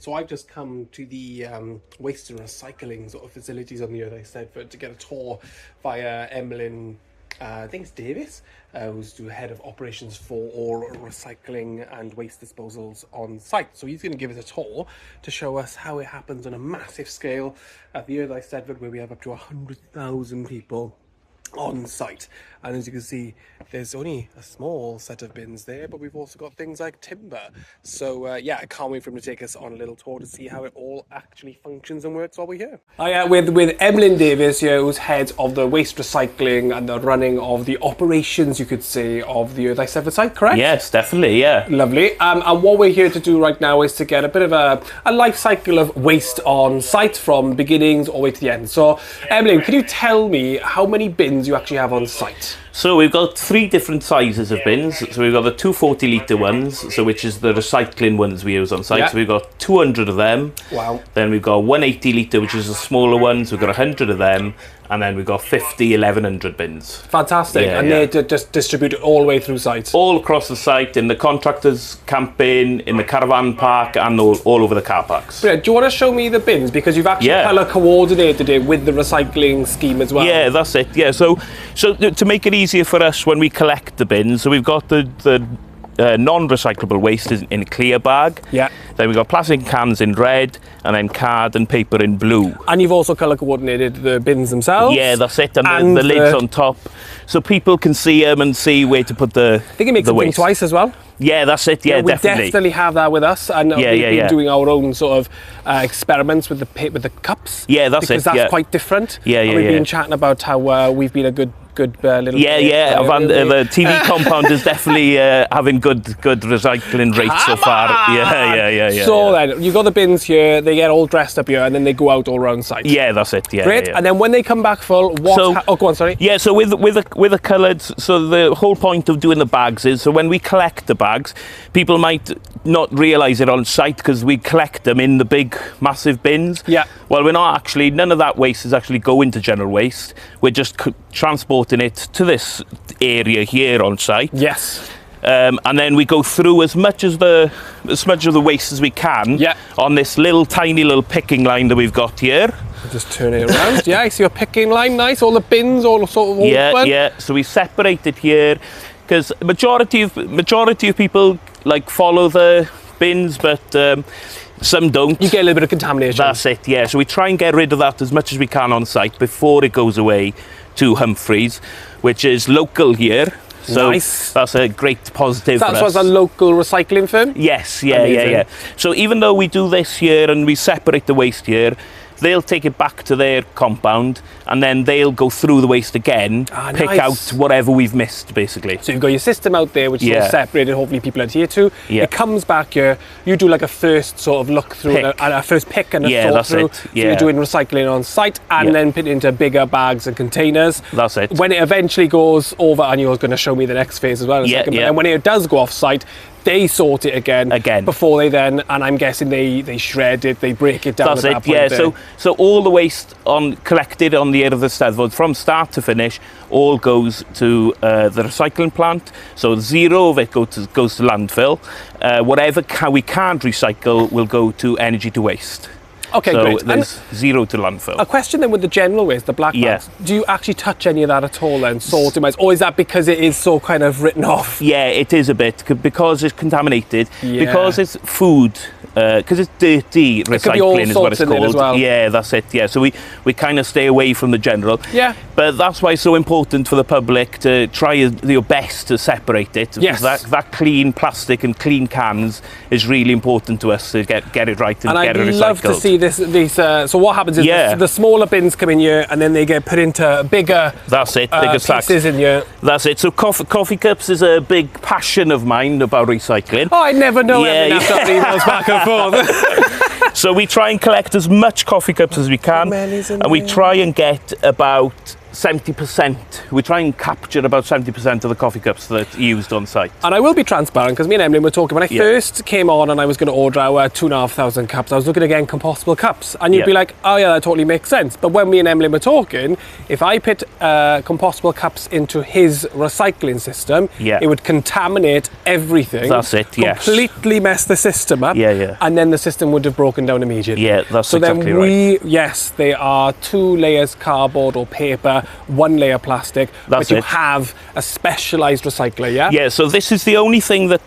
So I've just come to the waste and recycling sort of facilities on the Urdd Eisteddfod to get a tour via Emlyn, I think it's Davis, who's the head of operations for all recycling and waste disposals on site. So he's going to give us a tour to show us how it happens on a massive scale at the Urdd Eisteddfod, where we have up to 100,000 people on site. And as you can see, there's only a small set of bins there, but we've also got things like timber. So yeah, I can't wait for him to take us on a little tour to see how it all actually functions and works while we're here. With Emlyn Davis here, who's head of the waste recycling and the running of the operations, you could say, of the Urdd Eisteddfod site, correct? Yes, definitely, yeah. Lovely. And what we're here to do right now is to get a bit of a life cycle of waste on site from beginnings all the way to the end. So Emlyn, can you tell me how many bins you actually have on site? So we've got 3 different sizes of bins. So we've got the 240 litre ones, so which is the recycling ones we use on site. Yeah. So we've got 200 of them. Wow. Then we've got 180 litre, which is the smaller ones. We've got 100 of them. And then we've got 50, 1100 bins. Fantastic. Yeah, and yeah. they're just distributed all the way through site? All across the site, in the contractors' camping, in the caravan park, and all over the car parks. Brilliant. Do you want to show me the bins? Because you've actually colour coordinated it with the recycling scheme as well. Yeah, that's it. Yeah, so to make it easier for us when we collect the bins, so we've got the non-recyclable waste is in a clear bag. Yeah. Then we've got plastic cans in red, and then card and paper in blue. And you've also colour coordinated the bins themselves. Yeah, that's it. And the lid's on top, so people can see them and see where to put the I think it makes them think twice as well. Yeah, that's it. Yeah, we definitely. definitely have that with us, and we've been doing our own sort of experiments with the cups. Yeah, that's because it. that's quite different. Yeah, and we've been chatting about how we've been a good little the TV compound is definitely having good recycling rates so far. Yeah. So then you've got the bins here, they get all dressed up here, and then they go out all around site. Yeah, that's it. Yeah, great. Yeah. And then when they come back full, oh, go on, sorry. Yeah, so with the coloured, so the whole point of doing the bags is, so when we collect the bags, people might not realise it on site because we collect them in the big massive bins. Yeah. Well, we're not actually, none of that waste is actually going to general waste. We're just transporting it to this area here on site. Yes. And then we go through as much of the waste as we can on this tiny little picking line that we've got here. Just turn it around. Yeah, I see your picking line. Nice. All the bins, all sort of open. Yeah. So we separate it here because majority of people like follow the bins, but some don't. You get a little bit of contamination. That's it. Yeah. So we try and get rid of that as much as we can on site before it goes away to Humphreys, which is local here. So nice. That's a great positive for us. That's a local recycling firm? Yes, yeah. So even though we do this here and we separate the waste here, they'll take it back to their compound and then they'll go through the waste again, pick out whatever we've missed, basically. So you've got your system out there, which is all separated, hopefully people adhere to. Yeah. It comes back here, you do like a first sort of look through, and a first pick and a sort through. It. So you're doing recycling on site and then put it into bigger bags and containers. That's it. When it eventually goes over, and you're going to show me the next phase as well in a second, and when it does go off site, they sort it again before they then, and I'm guessing they shred it, they break it down. That's it. So all the waste collected on the Urdd Eisteddfod from start to finish all goes to the recycling plant. So 0 of it goes to landfill. Whatever we can't recycle will go to energy to waste. Okay, so great. There's 0 to landfill. A question then with the general waste, the black bags. Do you actually touch any of that at all then, sorting wise? Or is that because it is so kind of written off? Yeah, it is a bit, because it's contaminated, because it's food, because it's dirty recycling is what it's called. As well. Yeah, that's it, yeah. So we kind of stay away from the general. Yeah. But that's why it's so important for the public to try your best to separate it. Yes. That clean plastic and clean cans is really important to us to get it right and get it recycled. And I'd love to see these. So what happens is the smaller bins come in here and then they get put into bigger. That's it. Bigger pieces in here. That's it. So coffee cups is a big passion of mine about recycling. Oh, I never know. Emails back and forth. So we try and collect as much coffee cups as we can, and we try and get about 70%. We try and capture about 70% of the coffee cups that are used on site. And I will be transparent, because me and Emlyn were talking when I first came on and I was going to order our 2,500 cups. I was looking again compostable cups, and you'd be like, "Oh yeah, that totally makes sense." But when me and Emlyn were talking, if I put compostable cups into his recycling system, it would contaminate everything. That's it. Completely mess the system up. And then the system would have broken down immediately. Yeah, that's so exactly then right. Yes, they are 2 layers cardboard or paper, 1 layer plastic, but you have a specialised recycler, yeah? Yeah, so this is the only thing that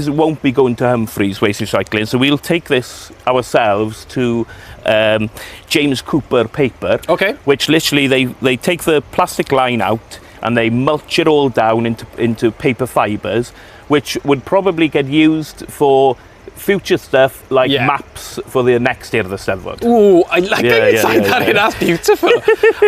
won't be going to Humphrey's Waste Recycling. So we'll take this ourselves to James Cooper paper, which literally they take the plastic line out and they mulch it all down into paper fibres, which would probably get used for future stuff like maps for the next year of the Eisteddfod. Ooh, I like that inside that in. That's beautiful.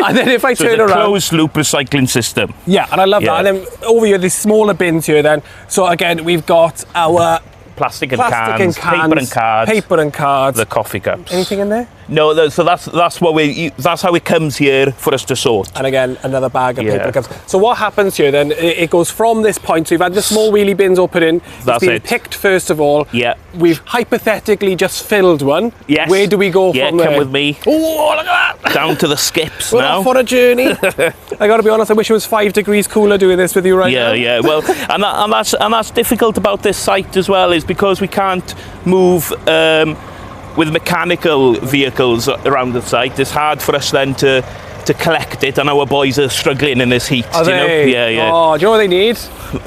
And then if I turn around, closed loop recycling system. Yeah, and I love that. And then over here, these smaller bins here. Then, so again, we've got our plastic and cans, paper and cards, the coffee cups. Anything in there? No, so that's how it comes here for us to sort. And again, another bag of paper and cups. So what happens here then? It goes from this point. So you've had the small wheelie bins all put in. It's been picked first of all. Yeah. We've hypothetically just filled one. Yes. Where do we go from there? Come with me. Oh, look at that! Down to the skips We're now. off for a journey. I got to be honest. I wish it was 5 degrees cooler doing this with you right now. Yeah. Well, and that's difficult about this site as well, is because we can't move with mechanical vehicles around the site. It's hard for us then to collect it, and our boys are struggling in this heat. Are they? Yeah. Oh, do you know what they need?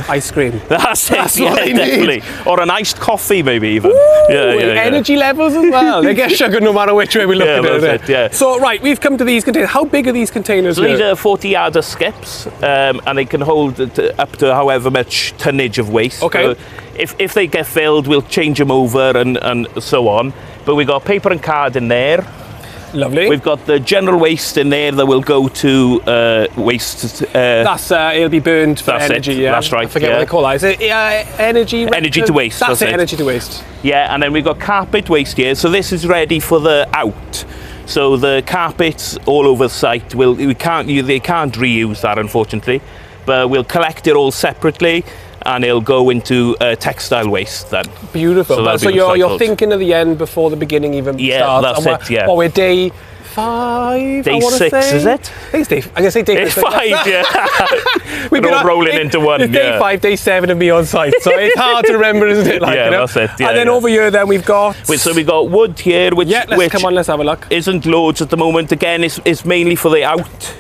Ice cream. That's what they definitely need. Or an iced coffee, maybe even. Ooh, energy levels as well. They get sugar no matter which way we look at it. So right, we've come to these containers. How big are these containers? So these are 40-yarder skips, and they can hold up to however much tonnage of waste. Okay. If they get filled, we'll change them over and so on. But we've got paper and card in there. Lovely. We've got the general waste in there that will go to waste. It'll be burned for energy. Yeah, that's right. I forget what they call that. Is it energy? Energy to waste. That's it. Energy to waste. Yeah, and then we've got carpet waste here. So this is ready for the out. So the carpets all over the site. They can't reuse that, unfortunately, but we'll collect it all separately. And it'll go into textile waste then. Beautiful. So you're thinking of the end before the beginning even starts. Yeah, that's it. Yeah. Well, we're day 5. Day 6, is it? I think it's I'm gonna say day 5. Yeah. We're all rolling into one. It's day 5, day 7 of me on site, so it's hard to remember, isn't it? That's it. Yeah, and then over here, then we've got. So we've got wood here, which come on, let's have a look. Isn't loads at the moment. Again, it's mainly for the out.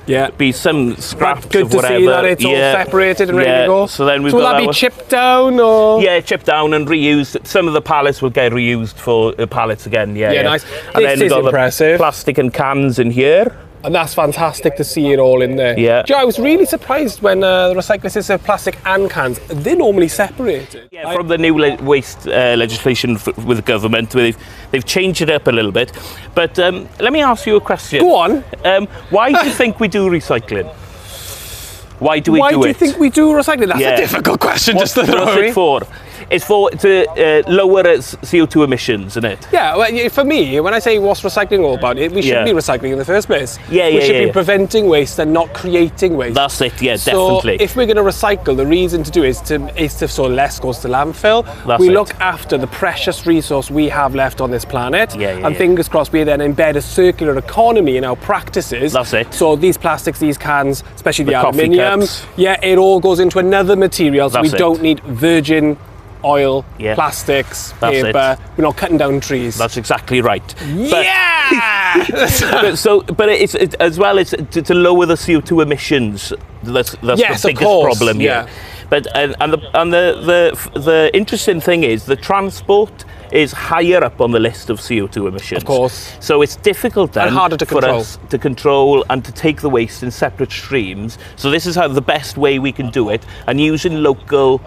Yeah, be some scraps good of whatever. To see that it's all separated and ready to go. So then will that be chipped down or? Yeah, chipped down and reused. Some of the pallets will get reused for pallets again. Yeah, nice. And this then we've got impressive. The plastic and cans in here. And that's fantastic to see it all in there. Yeah. I was really surprised when the recycling system of plastic and cans, they're normally separated. Yeah, from the new waste legislation with the government, they've changed it up a little bit. But let me ask you a question. Go on. Why do you think we do recycling? Why do we do it? Why do you think we do recycling? That's a difficult question. What's it for? It's to lower CO2 emissions, isn't it? Yeah, well, for me, when I say what's recycling all about, we shouldn't be recycling in the first place. We should be preventing waste and not creating waste. That's it, definitely. So if we're going to recycle, the reason to do is to so less goes to landfill. We look after the precious resource we have left on this planet. And fingers crossed, we then embed a circular economy in our practices. That's it. So these plastics, these cans, especially the aluminium, it all goes into another material. So we don't need virgin oil, plastics, paper. We're not cutting down trees. That's exactly right. Yeah. But it's as well as to lower the CO2 emissions. That's the biggest problem. Yeah. But the interesting thing is the transport is higher up on the list of CO2 emissions. Of course. So it's difficult then and harder to for control. us to control and to take the waste in separate streams. So this is how the best way we can do it, and using local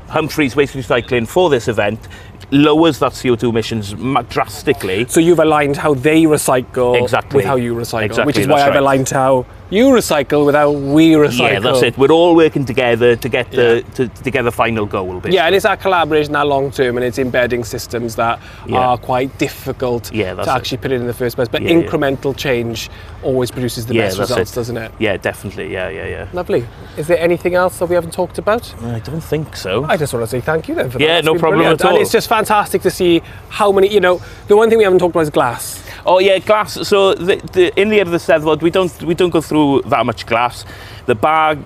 Humphrey's Waste Recycling for this event lowers that CO2 emissions drastically. So you've aligned how they recycle with how you recycle, which is why I've aligned how you recycle without we recycle. Yeah, that's it. We're all working together to get the to get the final goal. Basically. Yeah, and it's that collaboration, that long term, and it's embedding systems that are quite difficult to actually put in the first place. But incremental change always produces the best results, doesn't it? Yeah, definitely. Yeah. Lovely. Is there anything else that we haven't talked about? I don't think so. I just want to say thank you then for that. Yeah, no problem at all. And it's just fantastic to see how many, you know, the one thing we haven't talked about is glass. Oh yeah, glass. So in the Urdd Eisteddfod, we don't go through that much glass. The bar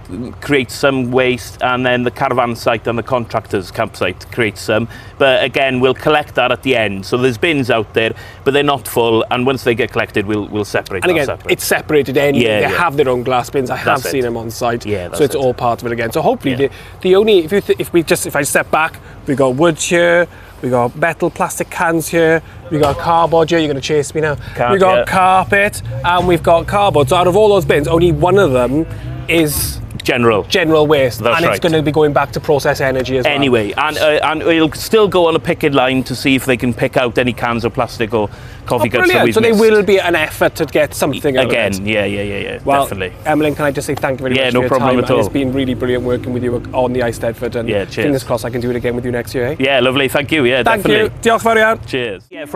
creates some waste, and then the caravan site and the contractor's campsite creates some. But again, we'll collect that at the end. So there's bins out there, but they're not full. And once they get collected, we'll separate. And again, it's separated anyway. They have their own glass bins. I have seen them on site. Yeah, so it's all part of it again. So hopefully, the only if I step back, we got wood here. We got metal, plastic cans here. We got cardboard here. You're going to chase me now. We got carpet, and we've got cardboard. So out of all those bins, only one of them is general waste. That's and it's going to be going back to process energy as well. Anyway, and we'll still go on a picking line to see if they can pick out any cans of plastic or coffee cups that we've missed. So there will be an effort to get something out again. of it. Yeah, well, definitely. Emlyn, can I just say thank you very much for your problem time. at all. And it's been really brilliant working with you on the Eisteddfod, and cheers. fingers crossed I can do it again with you next year. Yeah, lovely. Thank you. Yeah, definitely. Thank you. Diolch fawr iawn. Cheers. Yeah,